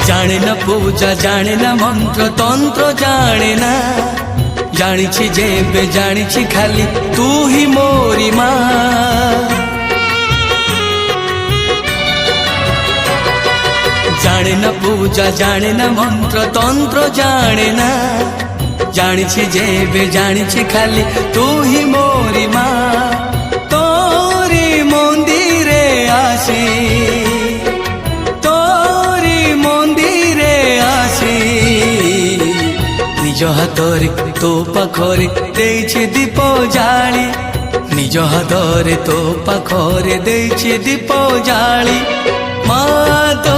जाने न पूजा जाने न मंत्र तंत्र जाने ना जानी जेबे जानी खाली तू ही मोरी माँ। जाने न पूजा जाने न मंत्र तंत्र जाने ना जानी जेबे जानी खाली तू ही मोरी माँ। तोरी मंदिरे आसी निज हाथरे तो पाखरे देइछि दीप जाली निज हाथरे तो पाखरे देइछि दीप जाली माँ तो